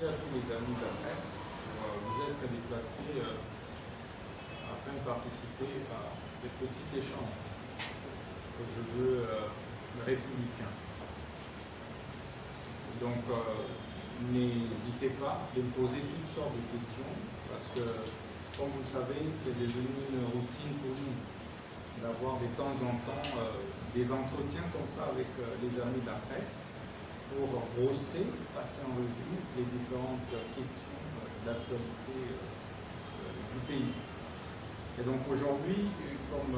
remercier à tous les amis de la presse pour vous être déplacés afin de participer à ces petits échanges que je veux républicains. Donc, n'hésitez pas à me poser toutes sortes de questions parce que, comme vous le savez, c'est devenu une routine pour nous d'avoir de temps en temps des entretiens comme ça avec les amis de la presse pour brosser, passer en revue les différentes questions d'actualité du pays. Et donc aujourd'hui, comme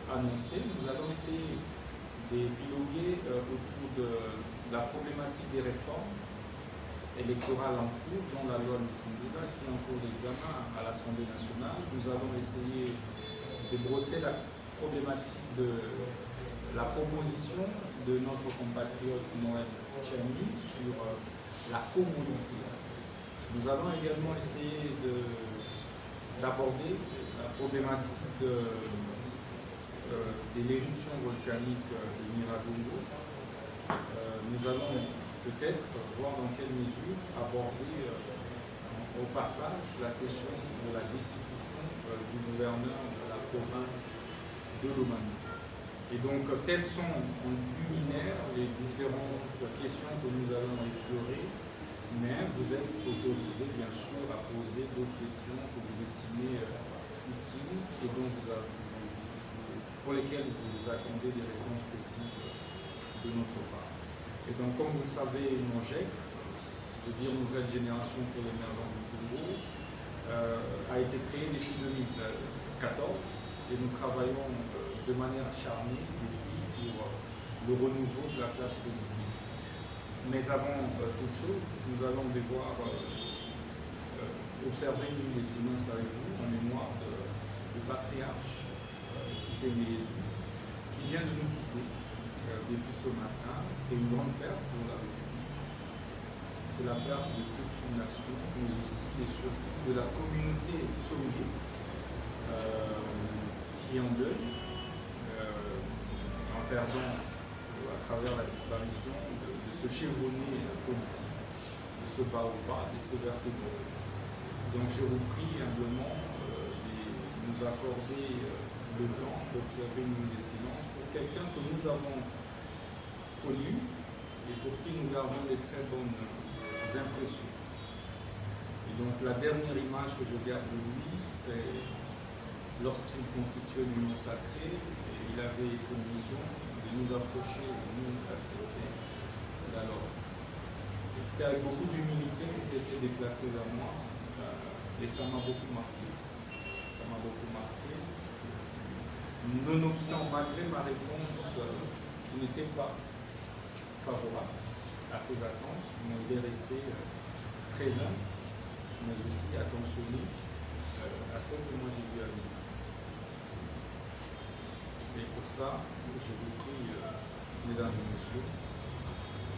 annoncé, nous allons essayer d'épiloguer autour de la problématique des réformes électorales en cours, dont la loi Lukundula qui est en cours d'examen à l'Assemblée nationale. Nous allons essayer de brosser la problématique de la proposition de notre compatriote Noël Tchani sur la communauté. Nous allons également essayer d'aborder la problématique de l'éruption volcanique de Nyiragongo. Nous allons peut-être voir dans quelle mesure aborder au passage la question de la destitution du gouverneur de la province de Lomami. Et donc, telles sont en luminaire les différentes questions que nous allons effleurer, mais vous êtes autorisés, bien sûr, à poser d'autres questions que vous estimez utiles et dont pour lesquelles vous attendez des réponses précises de notre part. Et donc, comme vous le savez, NOGEC, c'est-à-dire Nouvelle Génération pour l'émergence du Congo, a été créé depuis 2014 et nous travaillons de manière acharnée depuis pour le renouveau de la classe politique. Mais avant toute chose, nous allons devoir observer une des séances avec vous en mémoire du patriarche qui vient de nous quitter depuis ce matin. C'est une grande perte pour la République. C'est la perte de toute son nation, mais aussi et surtout de la communauté Songé qui est en deuil, en perdant à travers la disparition de ce chevronné politique, de ce baobab, de ce vertébrés. Donc je vous prie humblement de nous accorder le temps d'observer une minute de silence pour quelqu'un que nous avons connu et pour qui nous gardons de très bonnes impressions. Et donc la dernière image que je garde de lui, c'est lorsqu'il constituait l'union sacrée et il avait pour mission de nous approcher, de nous FCC, alors c'était avec beaucoup d'humilité qu'il s'était déplacé vers moi et ça m'a beaucoup marqué. Ça m'a beaucoup marqué. Nonobstant, malgré ma réponse qui n'était pas favorable à ses attentes, mais il est resté très humble, mais aussi attentionné à celle que moi j'ai vu à midi. Et pour ça, je vous prie, mesdames et messieurs,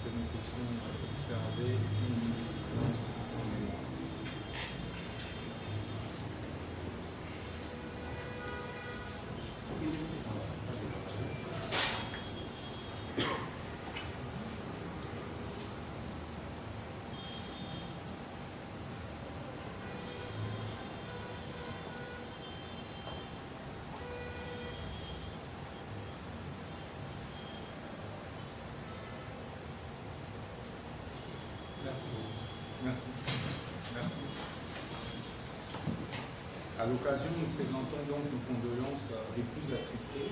que nous puissions observer une minute de silence en son mémoire. Merci beaucoup. Merci. Merci. À l'occasion, nous présentons donc nos condoléances les plus attristées,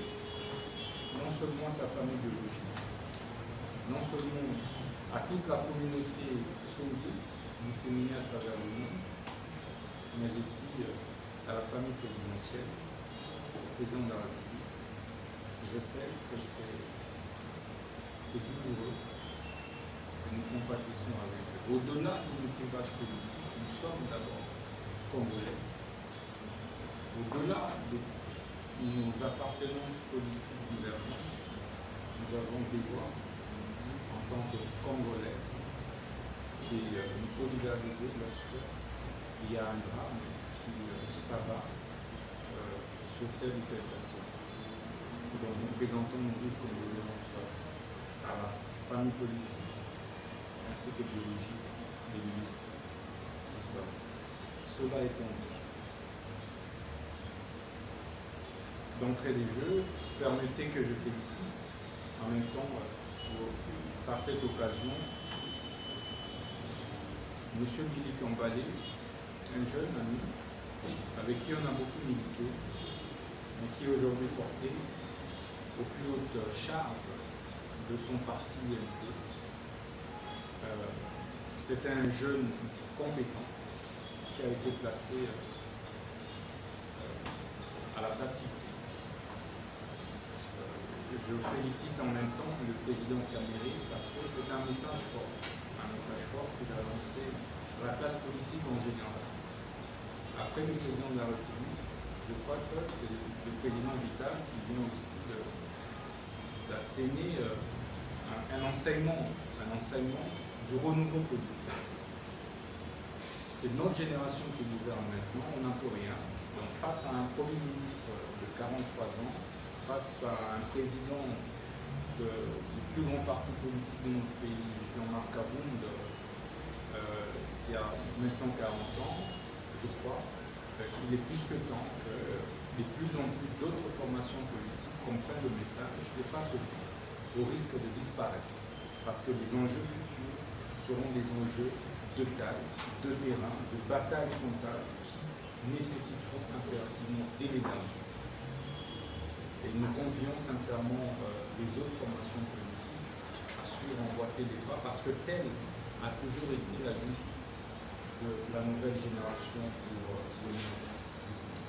non seulement à sa famille biologique, non seulement à toute la communauté Songé disséminée à travers le monde, mais aussi à la famille présidentielle, au président de la République. Je sais que c'est douloureux. Nous compatissons avec eux. Au-delà de nos clivages politiques, nous sommes d'abord congolais. Au-delà de nos appartenances politiques divergentes, nous avons des voix en tant que Congolais et nous solidariser lorsqu'il y a un drame qui s'abat sur telle ou telle personne. Donc nous présentons nos vives condoléances à la famille politique ainsi que biologique des cela étant dit, d'entrée des jeux, permettez que je félicite en même temps, par cette occasion, M. Billy Kambale, un jeune ami avec qui on a beaucoup milité, mais qui est aujourd'hui porté aux plus hautes charges de son parti UNC. C'est un jeune compétent qui a été placé à la place qu'il faut. Je félicite en même temps le président Kamere parce que c'est un message fort qu'il a lancé à la classe politique en général. Après le président de la République, je crois que c'est le président Vital qui vient aussi d'asséner un enseignement du renouveau politique. C'est notre génération qui gouverne maintenant, on n'en peut rien. Donc face à un Premier ministre de 43 ans, face à un président du plus grand parti politique de notre pays, Jean-Marc Abound, qui a maintenant 40 ans, je crois qu'il est plus que temps que de plus en plus d'autres formations politiques comprennent le message et fassent au risque de disparaître. Parce que les enjeux futurs seront des enjeux de taille, de terrain, de bataille frontale qui nécessiteront impérativement de l'énergie. Et nous convions sincèrement les autres formations politiques à suivre emboîter les pas parce que telle a toujours été la lutte de la nouvelle génération pour l'émergence du pays.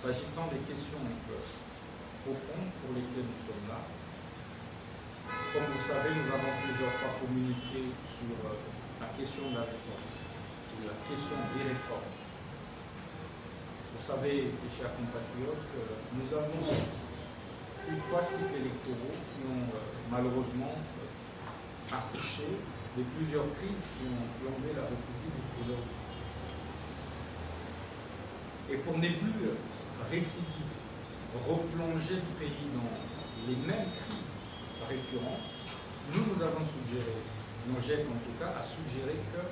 S'agissant des questions un peu profondes pour lesquelles nous sommes là, comme vous savez, nous avons plusieurs fois communiqué sur la question de la réforme, ou la question des réformes. Vous savez, mes chers compatriotes, que nous avons eu 3 cycles électoraux qui ont malheureusement accouché de plusieurs crises qui ont plombé la République jusqu'aujourd'hui. Et pour ne plus récidiver, replonger le pays dans les mêmes crises récurrentes, nous avons suggéré, NOJEC en tout cas, a suggéré que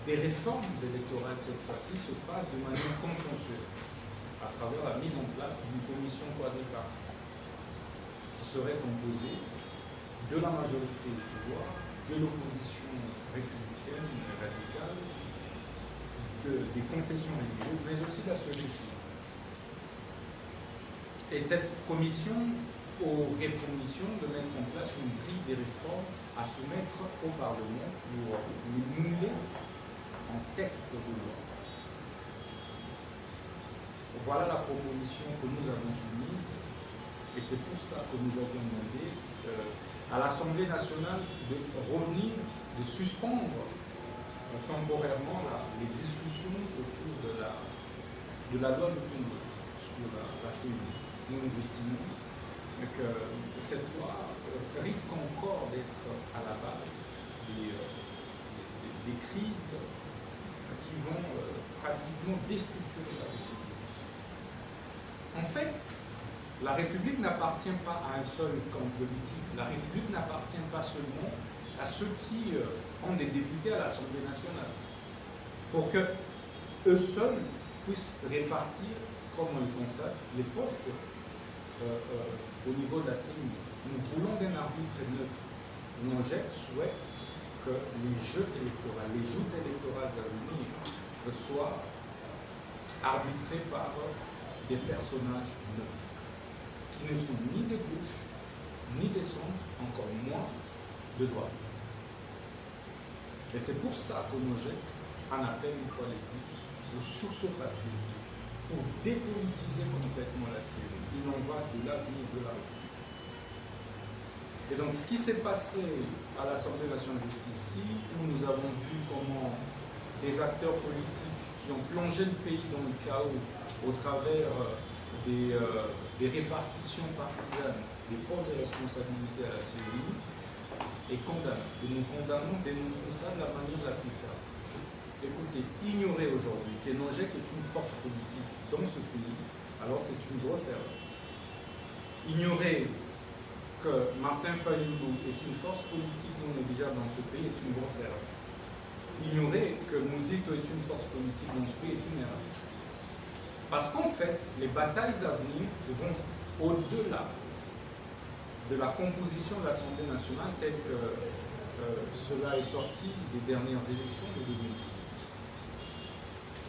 des réformes électorales cette fois-ci se fassent de manière consensuelle à travers la mise en place d'une commission quadripartite qui serait composée de la majorité du pouvoir, de l'opposition républicaine et radicale, des confessions religieuses, mais aussi de la société civile. Et cette commission aurait pour mission de mettre en place une grille des réformes à soumettre au Parlement pour les mouler en texte de loi. Voilà la proposition que nous avons soumise et c'est pour ça que nous avons demandé à l'Assemblée nationale de revenir, de suspendre temporairement les discussions autour de la loi de Congo sur la CENI. Nous estimons que cette loi risque encore d'être à la base des crises qui vont pratiquement déstructurer la République. En fait, la République n'appartient pas à un seul camp politique. La République n'appartient pas seulement à ceux qui ont des députés à l'Assemblée nationale. Pour que eux seuls puissent répartir, comme on le constate, les postes au niveau de la CENI. Nous voulons d'un arbitre neutre. NOJEC souhaite que les jeux électoraux, les joutes électorales à venir soient arbitrés par des personnages neutres, qui ne sont ni de gauche, ni de centre, encore moins de droite. Et c'est pour ça que NOJEC en appelle une fois de plus au sursaut patriotique, pour dépolitiser complètement la CENI. Il en va de l'avenir de la République. Et donc, ce qui s'est passé à l'Assemblée nationale jusqu'ici, où nous avons vu comment des acteurs politiques qui ont plongé le pays dans le chaos au travers des répartitions partisanes, des postes de responsabilité à la CENI, est condamné. Et nous condamnons, dénonçons ça de la manière la plus ferme. Écoutez, ignorer aujourd'hui que NOJEC est une force politique dans ce pays, alors c'est une grosse erreur. Ignorer que Martin Fayulu est une force politique non négligeable dans ce pays est une grosse erreur. ignorer que Mouzito est une force politique dans ce pays est une erreur. Parce qu'en fait, les batailles à venir vont au-delà de la composition de l'Assemblée nationale telle que cela est sorti des dernières élections de 2018.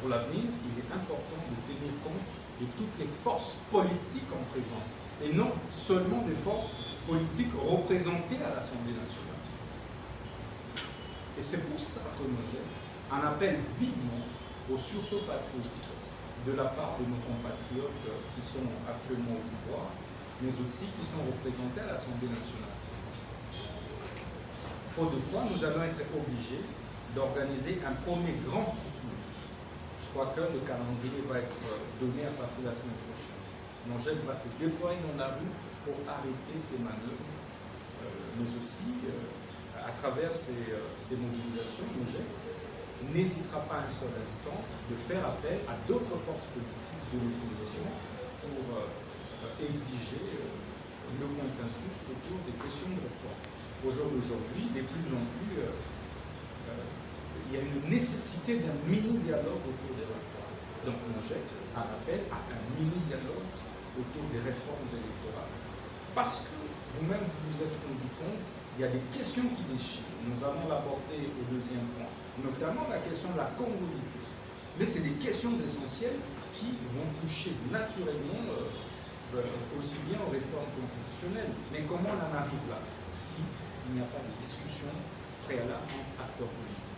Pour l'avenir, il est important de tenir compte de toutes les forces politiques en présence, et non seulement des forces politiques représentées à l'Assemblée nationale. Et c'est pour ça que Nogel en appelle vivement au sursaut patriotique de la part de nos compatriotes qui sont actuellement au pouvoir, mais aussi qui sont représentés à l'Assemblée nationale. Faute de quoi, nous allons être obligés d'organiser un premier grand sitting. Je crois que le calendrier va être donné à partir de la semaine prochaine. Nogel va se déployer dans la rue pour arrêter ces manœuvres, mais aussi, à travers ces mobilisations, Nogel n'hésitera pas un seul instant de faire appel à d'autres forces politiques de l'opposition pour exiger le consensus autour des questions de réforme. Au jour d'aujourd'hui, de plus en plus, il y a une nécessité d'un mini-dialogue autour des réformes. Donc, Nogel en appelle à un mini-dialogue autour des réformes électorales. Parce que vous-même, vous vous êtes rendu compte, il y a des questions qui déchirent. Nous allons l'aborder au deuxième point, notamment la question de la congruité. Mais c'est des questions essentielles qui vont toucher naturellement aussi bien aux réformes constitutionnelles. Mais comment on en arrive là s'il n'y a pas de discussion préalable entre acteurs politiques?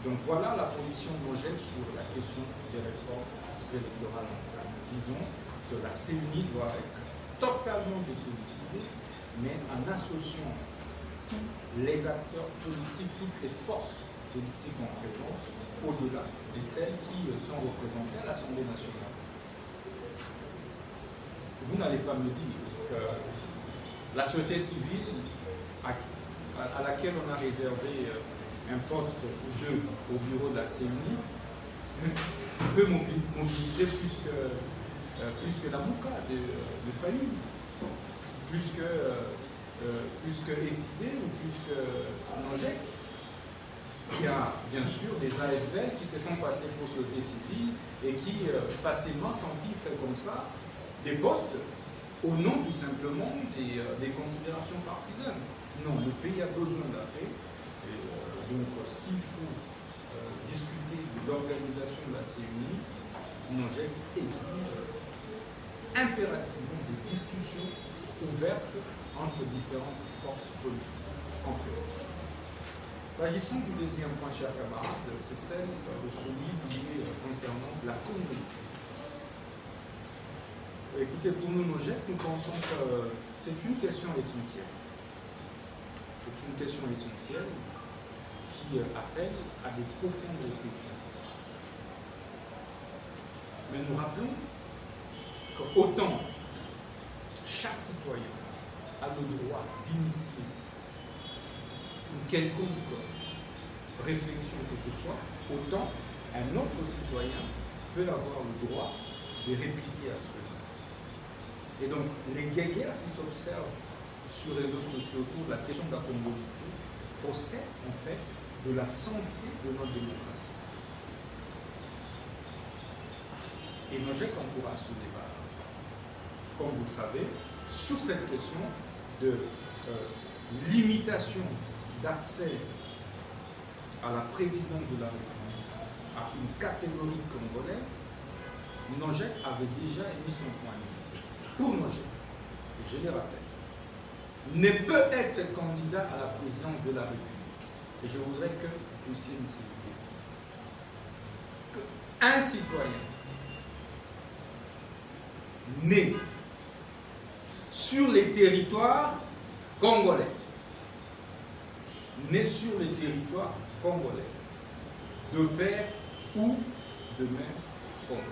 Donc voilà la position de Nogel sur la question des réformes électorales. Disons que la CENI doit être totalement dépolitisée, mais en associant tous les acteurs politiques, toutes les forces politiques en présence, au-delà de celles qui sont représentées à l'Assemblée nationale. Vous n'allez pas me dire que la société civile à laquelle on a réservé un poste ou deux au bureau de la CENI peut mobiliser plus que la Mouka de Fayou, plus que ESID ou plus que Nogel. Il y a bien sûr des ASBL qui se font passer pour société civile et qui facilement s'empiffrent comme ça des postes au nom tout simplement des considérations partisanes. Non, le pays a besoin de la paix. Donc, s'il faut discuter de l'organisation de la CENI, Nogel exige impérativement des discussions ouvertes entre différentes forces politiques en présence. S'agissant du deuxième point, chers camarades, c'est celui qui est concernant la congruité. Écoutez, pour nous, Nogel, nous pensons que c'est une question essentielle. C'est une question essentielle qui appelle à des profondes réflexions. Mais nous rappelons qu'autant chaque citoyen a le droit d'initier une quelconque réflexion que ce soit, autant un autre citoyen peut avoir le droit de répliquer à cela. Et donc, les guéguerres qui s'observent sur les réseaux sociaux autour de la question de la congruité procèdent en fait de la santé de notre démocratie. Et Nogel encourage ce débat. Comme vous le savez, sur cette question de limitation d'accès à la présidence de la République à une catégorie congolaise, Nogel avait déjà émis son point de vue. Pour Nogel, et je le rappelle, ne peut être candidat à la présidence de la République. Et je voudrais que vous puissiez me saisir. Qu'un citoyen né sur les territoires congolais, né sur les territoires congolais, de père ou de mère congolais.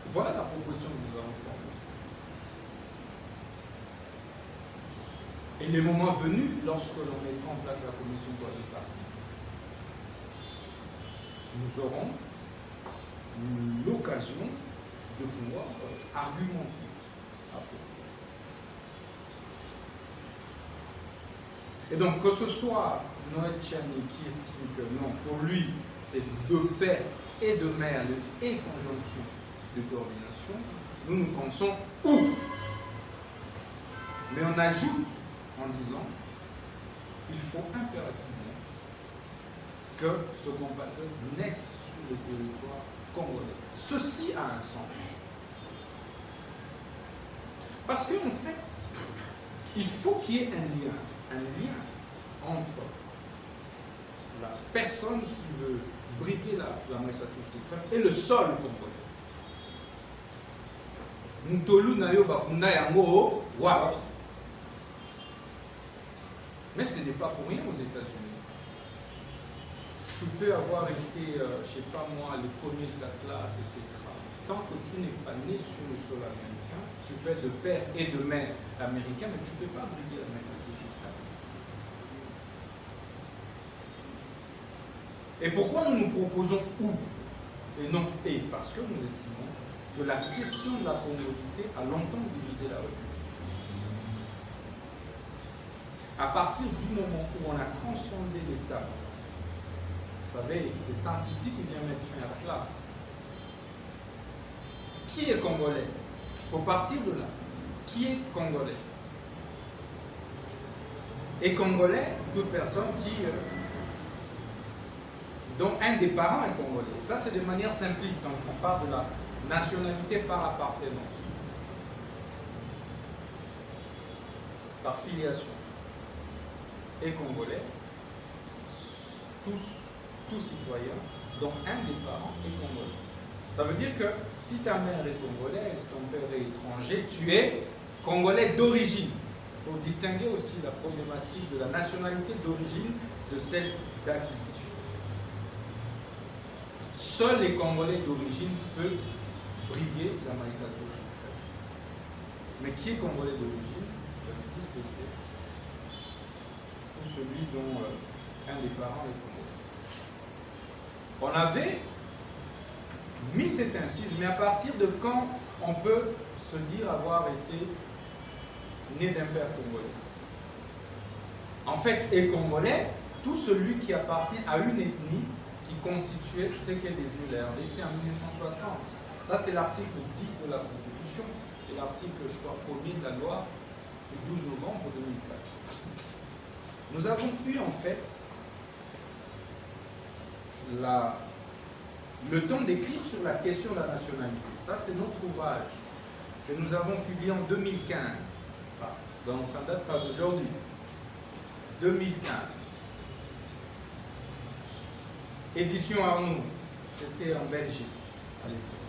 Voilà la proposition que nous avons formulée. Et le moment venu, lorsque l'on mettra en place la commission quadripartite, nous aurons l'occasion de pouvoir argumenter à propos. Et donc, que ce soit Noël Tchani qui estime que non, pour lui, c'est de père et de mère et conjonction de coordination, nous pensons où. Mais on ajoute en disant il faut impérativement que ce compatriote naisse sur le territoire congolais. Ceci a un sens. Parce qu'en fait, il faut qu'il y ait un lien entre la personne qui veut briguer la magistrature suprême et le sol congolais. Mutolu nayo bakunda yango wapi. Mais ce n'est pas pour rien aux États-Unis. Tu peux avoir été, je ne sais pas moi, le premier de ta classe, etc. Tant que tu n'es pas né sur le sol américain, tu peux être de père et de mère américain, mais tu ne peux pas briguer la magistrature suprême. Et pourquoi nous nous proposons où et non et? Parce que nous estimons que la question de la congolité a longtemps divisé la République. À partir du moment où on a transcendé l'État, vous savez, c'est Saint-City qui vient mettre fin à cela. Qui est congolais? Il faut partir de là. Qui est congolais? Et congolais, toute personne dont un des parents est congolais. Ça, c'est de manière simpliste. Donc, on parle de la nationalité par appartenance, par filiation. Et congolais, tous citoyens, dont un des parents est congolais. Ça veut dire que si ta mère est congolaise, ton père est étranger, tu es congolais d'origine. Il faut distinguer aussi la problématique de la nationalité d'origine de celle d'acquisition. Seuls les Congolais d'origine peuvent briguer la magistrature suprême. Mais qui est Congolais d'origine? J'insiste, c'est celui dont un des parents est congolais. On avait mis cette incise, mais à partir de quand on peut se dire avoir été né d'un père congolais? En fait, est congolais tout celui qui appartient à une ethnie qui constituait ce qu'est devenu la RDC en 1960. Ça, c'est l'article 10 de la Constitution et l'article, je crois, premier de la loi du 12 novembre 2004. Nous avons eu en fait le temps d'écrire sur la question de la nationalité. Ça, c'est notre ouvrage que nous avons publié en 2015. Donc, ça ne date pas d'aujourd'hui. 2015. Édition Arnoux. C'était en Belgique à l'époque.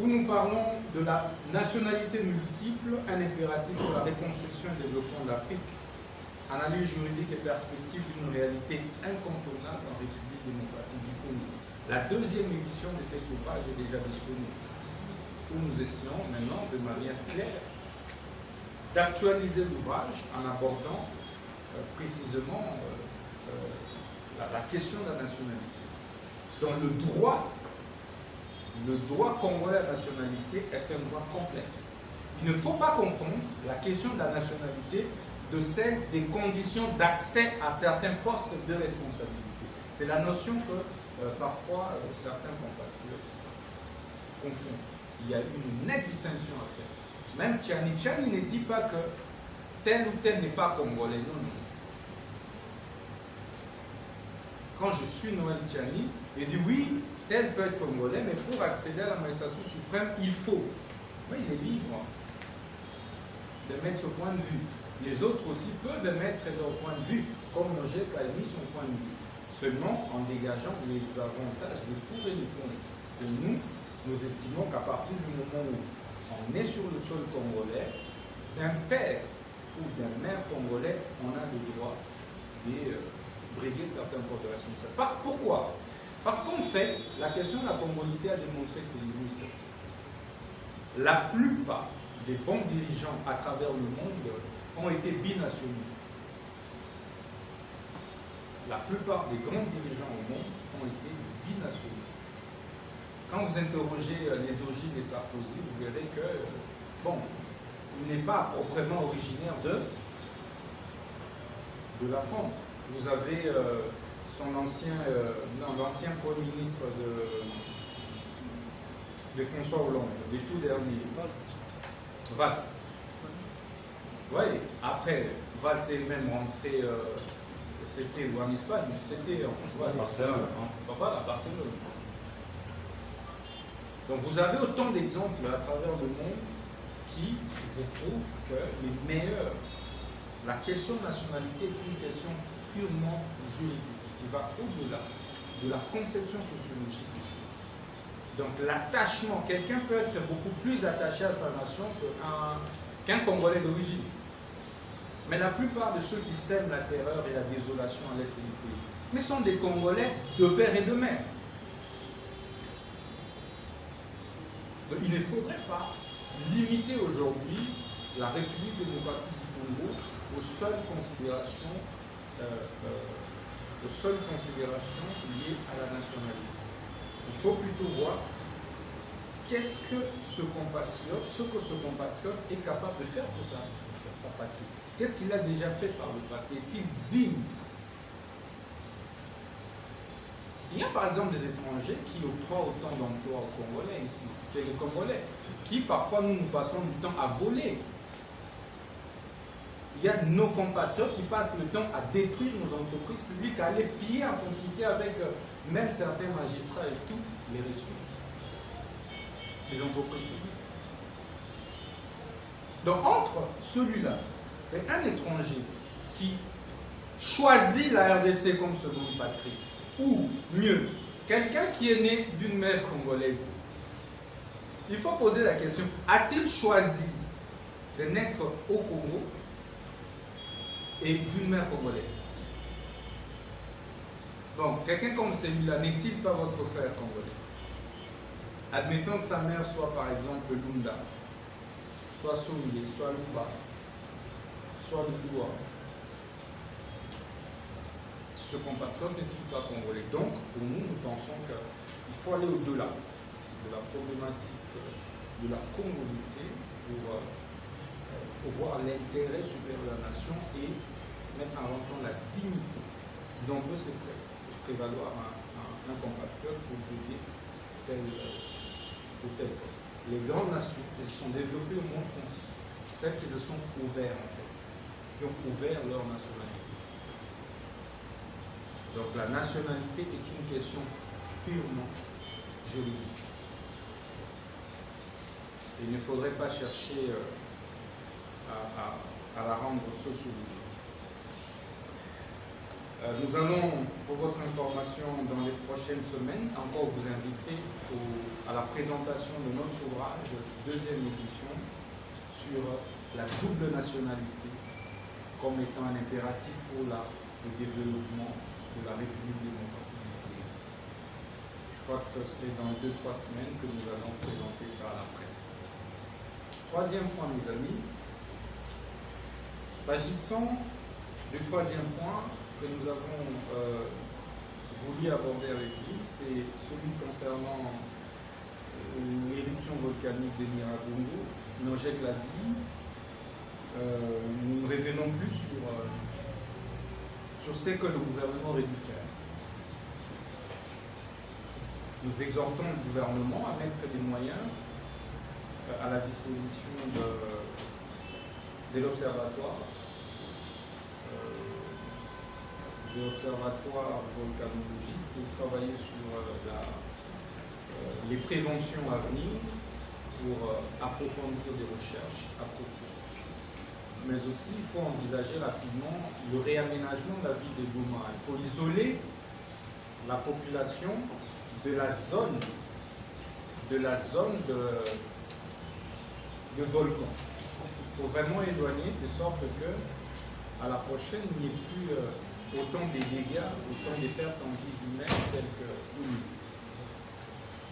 Où nous parlons de la nationalité multiple, un impératif pour la reconstruction et le développement de l'Afrique. Analyse juridique et perspective d'une réalité incontournable en République démocratique du Congo. La deuxième édition de cet ouvrage est déjà disponible, où nous essayons maintenant de manière claire d'actualiser l'ouvrage en abordant précisément la question de la nationalité. Donc le droit congolais à la nationalité est un droit complexe. Il ne faut pas confondre la question de la nationalité de celle des conditions d'accès à certains postes de responsabilité. C'est la notion que parfois certains compatriotes confondent. Il y a une nette distinction à faire. Même Tchani ne dit pas que tel ou tel n'est pas congolais. Non, non. Quand je suis Noël Tchani, il dit oui, tel peut être congolais, mais pour accéder à la magistrature suprême, il faut. Mais il est libre de mettre ce point de vue. Les autres aussi peuvent émettre leur point de vue, comme Noger a émis son point de vue, seulement en dégageant les avantages, les pour et les contre. Et nous estimons qu'à partir du moment où on est sur le sol congolais, d'un père ou d'un mère congolais, on a le droit de briguer certains postes de responsabilité. Pourquoi? Parce qu'en fait, la question de la congolité a démontré ses limites. La plupart des bons dirigeants à travers le monde ont été binationaux. La plupart des grands dirigeants au monde ont été binationaux. Quand vous interrogez les Ogil et Sarkozy, vous verrez que, bon, il n'est pas proprement originaire de la France. Vous avez l'ancien Premier ministre de François Hollande, le tout dernier. Valls. Oui, après, Valls est même rentré, c'était en Espagne, c'était en Barcelone. Voilà, Barcelone. Donc vous avez autant d'exemples à travers le monde qui vous prouvent que les meilleurs, la question de nationalité est une question purement juridique qui va au-delà de la conception sociologique du chose. Donc l'attachement, quelqu'un peut être beaucoup plus attaché à sa nation qu'un Congolais d'origine. Mais la plupart de ceux qui sèment la terreur et la désolation à l'est du pays, mais sont des Congolais de père et de mère. Donc, il ne faudrait pas limiter aujourd'hui la République démocratique du Congo aux seules considérations liées à la nationalité. Il faut plutôt voir qu'est-ce que ce compatriote est capable de faire pour sa patrie. Qu'est-ce qu'il a déjà fait par le passé? Est-il digne? Il y a par exemple des étrangers qui octroient autant d'emplois aux Congolais ici que les Congolais, qui parfois nous passons du temps à voler. Il y a nos compatriotes qui passent le temps à détruire nos entreprises publiques, à aller piller en quantité avec même certains magistrats et tout, les ressources des entreprises publiques. Donc entre celui-là et un étranger qui choisit la RDC comme seconde patrie, ou mieux, quelqu'un qui est né d'une mère congolaise, il faut poser la question, a-t-il choisi de naître au Congo et d'une mère congolaise? Bon, quelqu'un comme celui-là, n'est-il pas votre frère congolais? Admettons que sa mère soit par exemple Lunda, soit Soumé, soit Luba, soit Lulua. Ce compatriote n'est-il pas congolais? Donc, pour nous, nous pensons qu'il faut aller au-delà de la problématique de la congolité pour voir l'intérêt supérieur de la nation et mettre en avant la dignité dont peut se prévaloir un compatriote pour occuper tel ou tel poste. Les grandes nations qui se sont développées au monde sont celles qui se sont ouvertes en fait, qui ont ouvert leur nationalité. Donc la nationalité est une question purement juridique. Il ne faudrait pas chercher à la rendre sociologique. Nous allons, pour votre information, dans les prochaines semaines, encore vous inviter à la présentation de notre ouvrage, deuxième édition, sur la double nationalité comme étant un impératif pour le développement de la République démocratique du Congo. Je crois que c'est dans 2-3 semaines que nous allons présenter ça à la presse. Troisième point, mes amis. S'agissant du troisième point que nous avons voulu aborder avec vous, c'est celui concernant l'éruption volcanique de Nyiragongo. Nojek l'a dit, nous ne revenons plus sur ce que le gouvernement aurait dû faire. Nous exhortons le gouvernement à mettre des moyens à la disposition de l'observatoire volcanologique pour travailler sur les préventions à venir, pour approfondir des recherches à propos. Mais aussi, il faut envisager rapidement le réaménagement de la ville de Goma. Il faut isoler la population de la zone de volcan. Il faut vraiment éloigner de sorte que à la prochaine, il n'y ait plus autant des dégâts, autant des pertes en vies humaines telles que nous.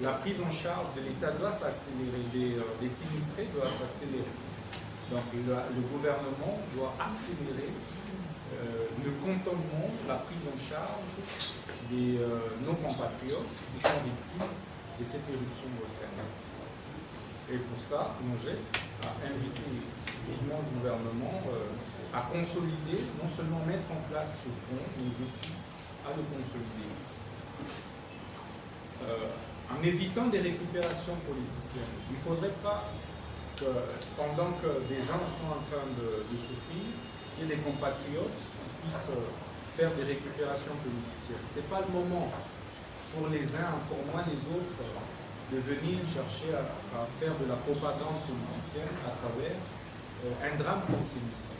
La prise en charge de l'État doit s'accélérer, des sinistrés doit s'accélérer. Donc le gouvernement doit accélérer le cantonnement, la prise en charge de nos compatriotes qui sont victimes de cette éruption volcanique. Et pour ça, Nojek a invité vivement le gouvernement à consolider, non seulement mettre en place ce fonds, mais aussi à le consolider. En évitant des récupérations politiciennes. Il ne faudrait pas que, pendant que des gens sont en train de souffrir, il y ait des compatriotes qui puissent faire des récupérations politiciennes. Ce n'est pas le moment pour les uns, encore moins les autres, de venir chercher à faire de la propagande politicienne à travers un drame comme celui-ci.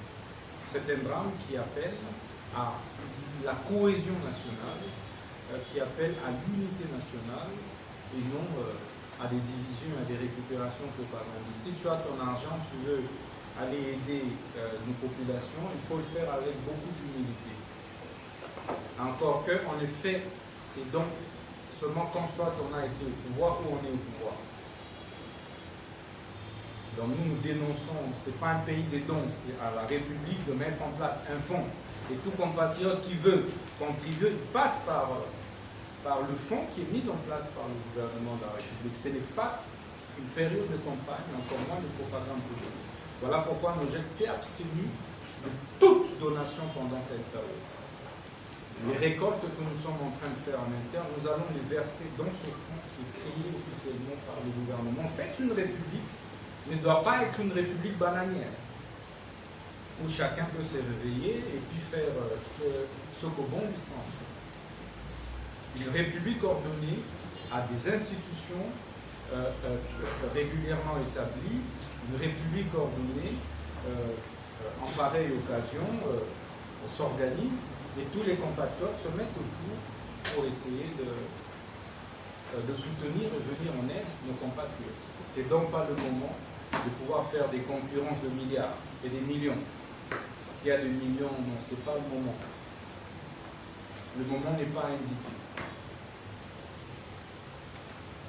C'est un drame qui appelle à la cohésion nationale, qui appelle à l'unité nationale et non à des divisions, à des récupérations propagandistes. Si tu as ton argent, tu veux aller aider nos populations, il faut le faire avec beaucoup d'humilité. Encore que, en effet, c'est donc seulement quand soit on a été au pouvoir ou on est au pouvoir. Donc nous dénonçons, ce n'est pas un pays des dons, c'est à la République de mettre en place un fonds. Et tout compatriote qui veut contribuer passe par le fonds qui est mis en place par le gouvernement de la République. Ce n'est pas une période de campagne, encore moins de propagande politique. Voilà pourquoi Nogec s'est abstenu de toute donation pendant cette période. Les récoltes que nous sommes en train de faire en interne, nous allons les verser dans ce fonds qui est créé officiellement par le gouvernement. En fait, une république ne doit pas être une république bananière, où chacun peut se réveiller et puis faire ce qu'au bon lui semble. Une république ordonnée a des institutions régulièrement établies, une république ordonnée, en pareille occasion, s'organise et tous les compatriotes se mettent autour pour essayer de soutenir et venir en aide nos compatriotes. C'est donc pas le moment de pouvoir faire des concurrences de milliards et des millions. Il y a des millions, non, ce n'est pas le moment. Le moment n'est pas indiqué.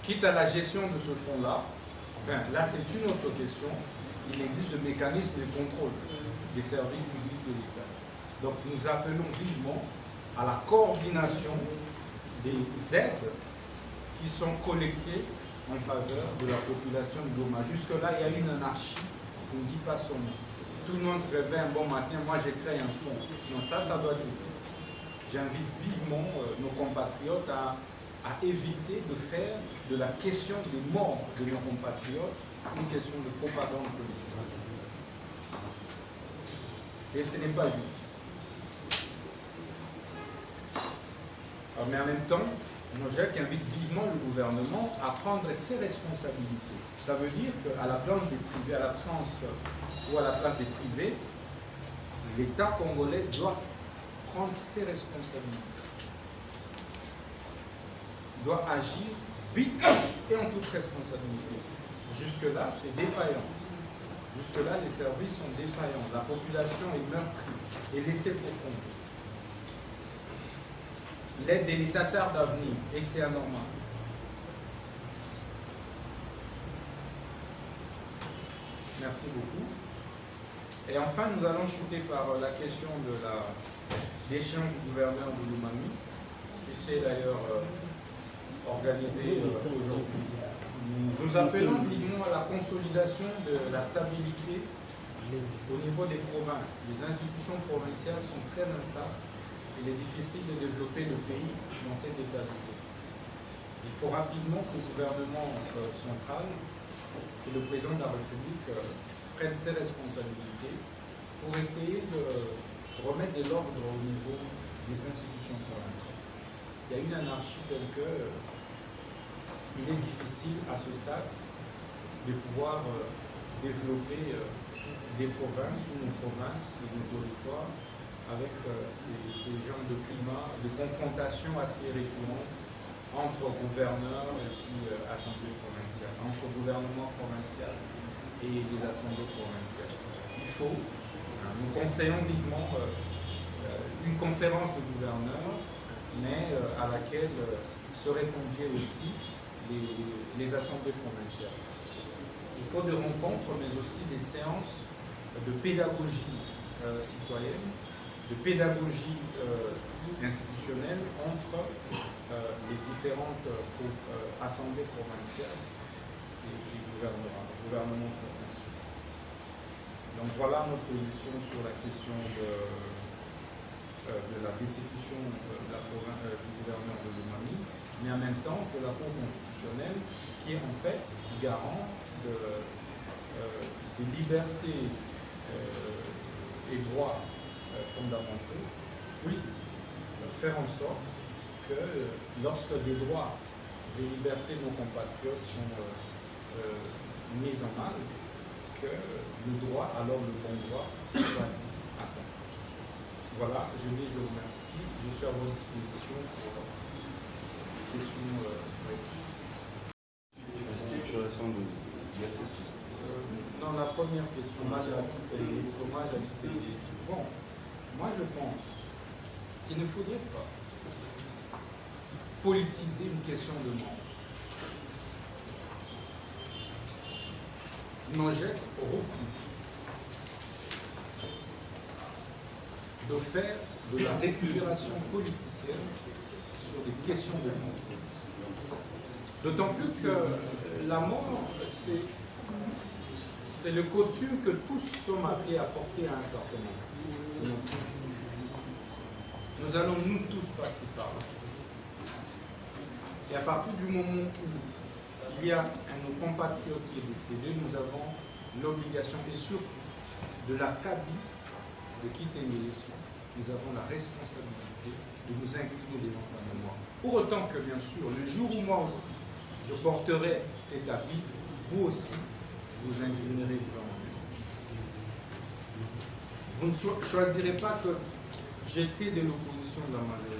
Quitte à la gestion de ce fonds-là, ben, là c'est une autre question. Il existe le mécanisme de contrôle des services publics de l'État. Donc nous appelons vivement à la coordination des aides qui sont collectées en faveur de la population de Goma. Jusque-là, il y a une anarchie, on ne dit pas son nom. Tout le monde se réveille un bon matin, moi j'ai créé un fonds. Non, ça doit cesser. J'invite vivement nos compatriotes à éviter de faire de la question des morts de nos compatriotes une question de propagande politique. Et ce n'est pas juste. Mais en même temps, Nogec invite vivement le gouvernement à prendre ses responsabilités. Ça veut dire qu'à la place des privés, à l'absence ou à la place des privés, l'État congolais doit prendre ses responsabilités. Doit agir vite et en toute responsabilité. Jusque-là, c'est défaillant. Jusque-là, les services sont défaillants. La population est meurtrie et laissée pour compte. L'aide de l'État tarde à venir et c'est anormal. Merci beaucoup. Et enfin, nous allons chuter par la question de l'échéance du gouverneur de Lomami, qui s'est d'ailleurs organisé aujourd'hui. Nous appelons vivement à la consolidation de la stabilité au niveau des provinces. Les institutions provinciales sont très instables. Il est difficile de développer le pays dans cet état de choses. Il faut rapidement que le gouvernement central et le président de la République prennent ses responsabilités pour essayer de remettre de l'ordre au niveau des institutions provinciales. Il y a une anarchie telle que il est difficile à ce stade de pouvoir développer des provinces ou une province, des territoires avec ces genres de climat, de confrontation assez récurrent entre gouverneurs et assemblées provinciales, entre gouvernement provincial et les assemblées provinciales. Il faut, nous conseillons vivement une conférence de gouverneurs, mais à laquelle seraient conviées aussi les assemblées provinciales. Il faut des rencontres, mais aussi des séances de pédagogie citoyenne, de pédagogie institutionnelle entre les différentes assemblées provinciales et gouvernements provinciaux. Donc voilà notre position sur la question de la destitution du gouverneur de Lomami, mais en même temps que la Cour constitutionnelle, qui est en fait garant des libertés et droits fondamentaux, puisse faire en sorte que lorsque des droits et libertés de nos compatriotes sont mis en mal, que le droit, alors le bon droit, soit atteint. Voilà, je vous remercie. Je suis à votre disposition pour les questions. Structuration de l'IFCC. Non, la première question, c'est les chômages à Bon, moi je pense qu'il ne faudrait pas politiser une question de nom. Nogec refuse de faire de la récupération politicienne sur des questions de nom. D'autant plus que la mort, c'est le costume que tous sommes appelés à porter à un certain moment. Nous allons nous tous passer par là. Et à partir du moment où il y a un de nos compatriotes qui est décédé, nous avons l'obligation, et surtout de l'acabit de quitter les leçons, nous avons la responsabilité de nous inscrire devant sa mémoire. Pour autant que, bien sûr, le jour où moi aussi, je porterai cet habit, vous aussi, vous inclinerez devant moi. Vous ne choisirez pas que j'étais de l'opposition de la majorité.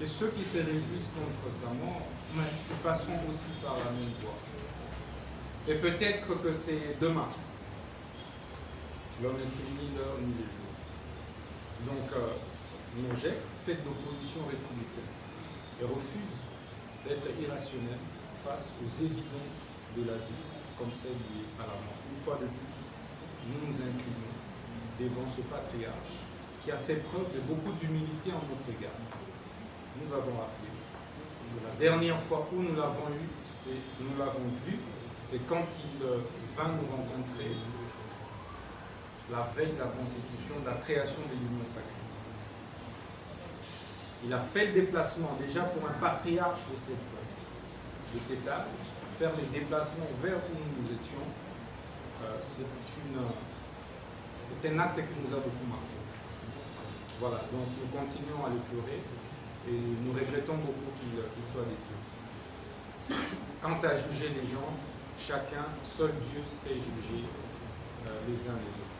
Et ceux qui se réjouissent contre sa mort, mais nous passons aussi par la même voie. Et peut-être que c'est demain. L'homme n'est ni l'heure ni le jour. Donc, Nogec fait de l'opposition républicaine et refuse d'être irrationnel face aux évidences de la vie, comme celle liée à la mort. Une fois de plus, nous nous inclinons devant ce patriarche qui a fait preuve de beaucoup d'humilité en notre égard. Nous avons appelé. La dernière fois où nous l'avons vu, c'est quand il vint nous rencontrer la veille de la Constitution, de la création de l'Union sacrée. Il a fait le déplacement, déjà pour un patriarche de cet âge, faire les déplacements vers où nous étions, c'est un acte qui nous a beaucoup marqué. Voilà, donc nous continuons à le pleurer et nous regrettons beaucoup qu'il soit décédé. Quant à juger les gens, chacun, seul Dieu sait juger les uns les autres.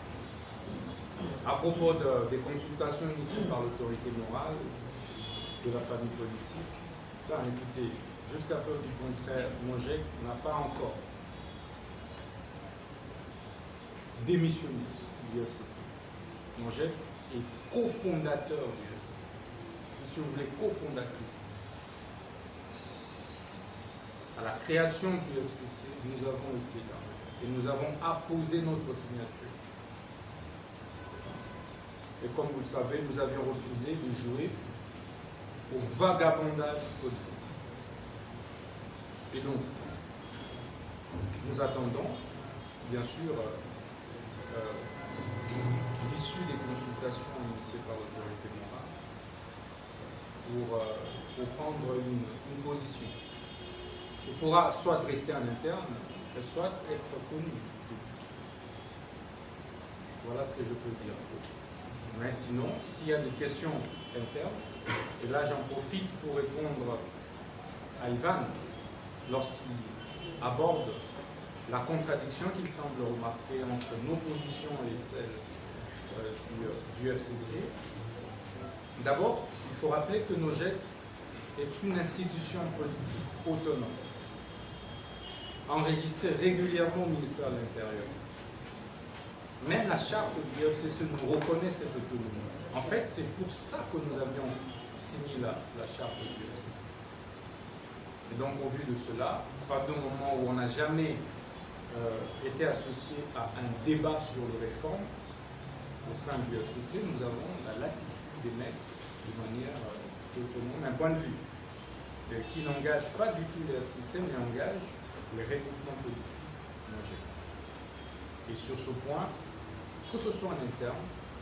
À propos des consultations initiées par l'autorité morale de la famille politique, là, écoutez, jusqu'à preuve du contraire, Nogec n'a pas encore démissionné du FCC. Nogec est cofondateur du FCC. Si vous voulez, cofondatrice. À la création du FCC, nous avons été là et nous avons apposé notre signature. Et comme vous le savez, nous avions refusé de jouer au vagabondage politique. Et donc, nous attendons, bien sûr, l'issue des consultations initiées par l'autorité morale pour prendre une position. Il pourra soit rester en interne, soit être connu. Voilà ce que je peux dire. Mais sinon, s'il y a des questions internes, et là j'en profite pour répondre à Ivan, lorsqu'il aborde la contradiction qu'il semble remarquer entre nos positions et celles du FCC. D'abord, il faut rappeler que Nogec est une institution politique autonome, enregistrée régulièrement au ministère de l'Intérieur. Même la charte du FCC nous reconnaît cette autonomie. En fait, c'est pour ça que nous avions signé la charte du FCC. Et donc, au vu de cela, pas de moment où on n'a jamais été associé à un débat sur les réformes au sein du FCC, nous avons la latitude d'émettre de manière autonome un point de vue qui n'engage pas du tout le FCC, mais engage les regroupements politiques. Et sur ce point, que ce soit en interne,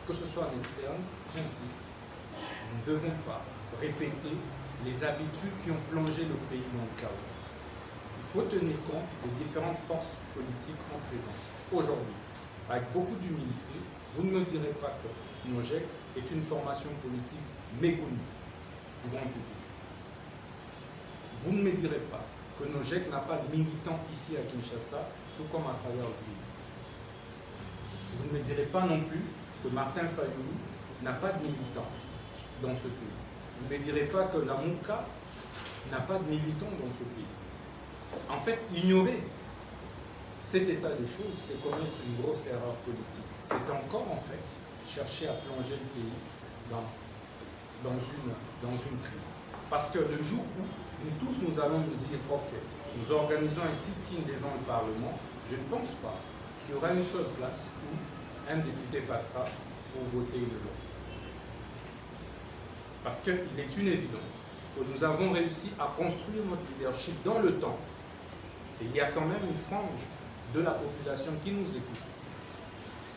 que ce soit en externe, j'insiste, nous ne devons pas répéter les habitudes qui ont plongé le pays dans le chaos. Il faut tenir compte des différentes forces politiques en présence. Aujourd'hui, avec beaucoup d'humilité, vous ne me direz pas que NOJEC est une formation politique méconnue du grand public. Vous ne me direz pas que NOJEC n'a pas de militants ici à Kinshasa, tout comme à travers le pays. Vous ne me direz pas non plus que Martin Fayulu n'a pas de militants dans ce pays. Vous ne me direz pas que la MOUCA n'a pas de militants dans ce pays. En fait, ignorer cet état des choses, c'est commettre une grosse erreur politique. C'est encore, en fait, chercher à plonger le pays dans une crise. Parce que le jour où nous tous nous allons nous dire « Ok, nous organisons un sit-in devant le Parlement », je ne pense pas qu'il y aura une seule place où un député passera pour voter une loi. Parce qu'il est une évidence que nous avons réussi à construire notre leadership dans le temps. Et il y a quand même une frange de la population qui nous écoute.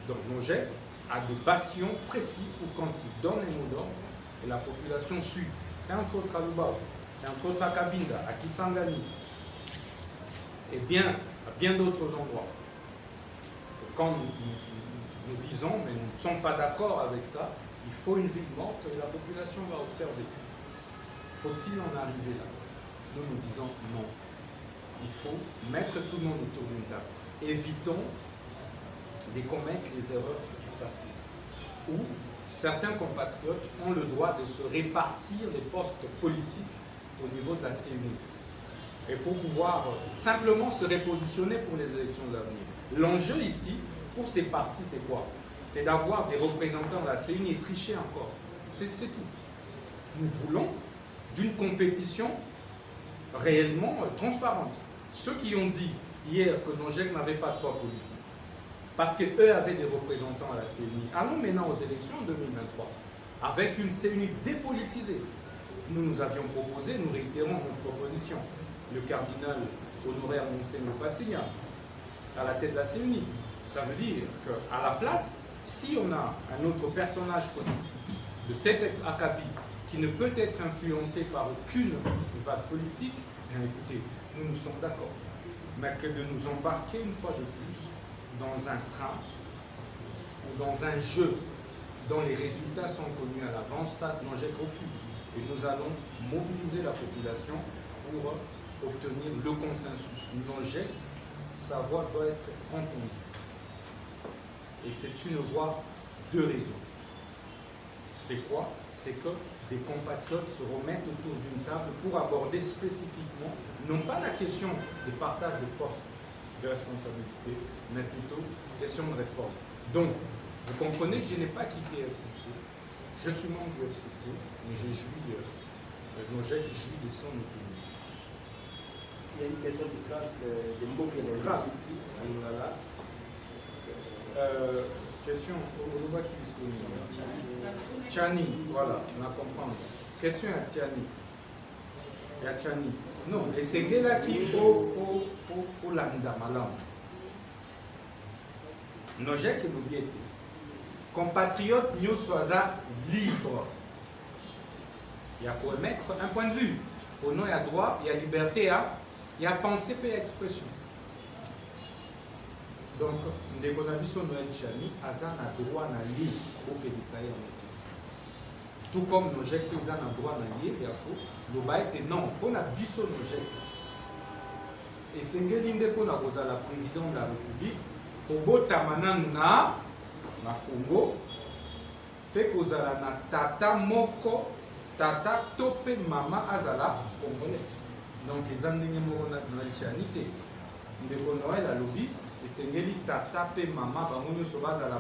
Donc NOJEC a des bastions précis où quand il donne un mot d'ordre, et la population suit. C'est entre autres à Lubao, c'est entre autres à Cabinda, à Kisangani, et à bien d'autres endroits. Quand nous disons, mais nous ne sommes pas d'accord avec ça, il faut une ville morte et la population va observer. Faut-il en arriver là? Nous nous disons non. Il faut mettre tout le monde autour d'une table. Évitons de commettre les erreurs du passé, où certains compatriotes ont le droit de se répartir les postes politiques au niveau de la CENI et pour pouvoir simplement se repositionner pour les élections à venir. L'enjeu ici, pour ces partis, c'est quoi? C'est d'avoir des représentants de la CENI et tricher encore. C'est tout. Nous voulons d'une compétition réellement transparente. Ceux qui ont dit hier que NOJEC n'avait pas de poids politique, parce qu'eux avaient des représentants à la CENI, allons maintenant aux élections en 2023, avec une CENI dépolitisée. Nous avions proposé, nous réitérons notre proposition, le cardinal honoraire Monseigneur Passigna à la tête de la CENI. Ça veut dire qu'à la place, si on a un autre personnage politique de cet acabit qui ne peut être influencé par aucune vague politique, bien écoutez, nous sommes d'accord. Mais que de nous embarquer une fois de plus dans un train ou dans un jeu dont les résultats sont connus à l'avance, ça, NOJEC refuse. Et nous allons mobiliser la population pour obtenir le consensus. NOJEC, sa voix doit être entendue. Et c'est une voix de raison. C'est quoi? C'est que des compatriotes se remettent autour d'une table pour aborder spécifiquement, non pas la question de partage de postes de responsabilité, mais plutôt question de réforme. Donc, vous comprenez que je n'ai pas quitté FCC. Je suis membre du FCC, mais j'ai joui, NOJEC jouit de son autonomie. S'il y a une question de classe, de Mboke, grâce. Question au bas qui est Tchani, voilà, on a compris. Question à Tchani. Il y a Tchani. Non, et c'est là qui au landa malam. NOJEC est l'oublié. Compatriotes, nous soyons libres. Il y a pour émettre un point de vue. Au nom, il y a droit, il y a liberté, il y a pensée et expression. Donc, ndeko na biso Noël Tchani aza na droit na ye opelisa ye tout comme NOJEC aza na droit na ye ya ko loba ete non mpona biso NOJEC esengeli nde mpona kozala président de la république kobotama nanu na Congo mpe kozala na tata moko tata to mpe mama azala congolais. Donc eza ndenge moko na Noël Tchani te ndeko Noël alobi esengeli tata pe mama bango nyonso bazala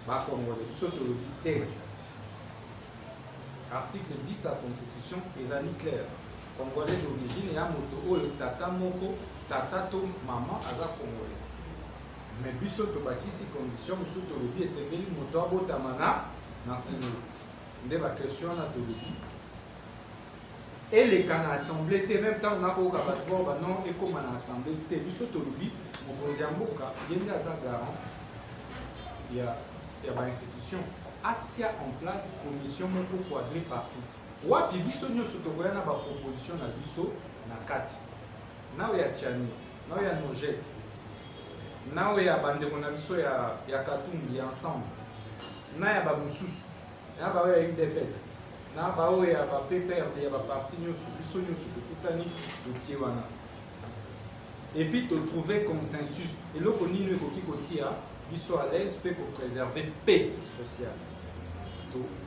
bakongole biso tolobi te. Article 10 ya constitution ezali clair, congolais d'origine ya moto oyo tata moko tata to mama aza congolais. Mais biso tobakisi condition mosusu tolobi esengeli moto abotama na Congo nde baquestion wana tolobi eleka na assemblée te même temps nakoyoka bato bao banon ekóma na assemblée te biso tolobi mokonzi ya mboka ye nde aza garant il y a une institution. Atia en place commission pour quadripartite. Wapi biso nyoso tokoya na ba proposition na biso na kati. Nawe ya Tchani, nawe ya Nojet, nawe ya bandeko na biso ya Katumbi ensemble. Na ya ba mususu, na ba ya UDPS, na ba ya ba PPR ya ba parti nyoso biso nyoso tokutani dotie wana. Et puis de trouver consensus. Et là, on y a biso à l'aise pour préserver paix sociale.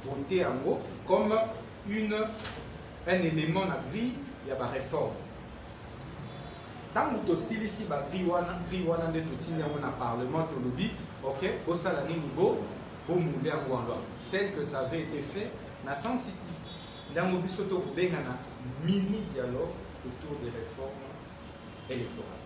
Voter en gros comme un élément de la grille, il y a la réforme. Tant que tu as ici la grille, de le Parlement, tu lobby, ok, au salami niveau, au moulin en loi. Tel que ça avait été fait, dans la City, dans le bisoto, un mini dialogue autour des réformes électorales.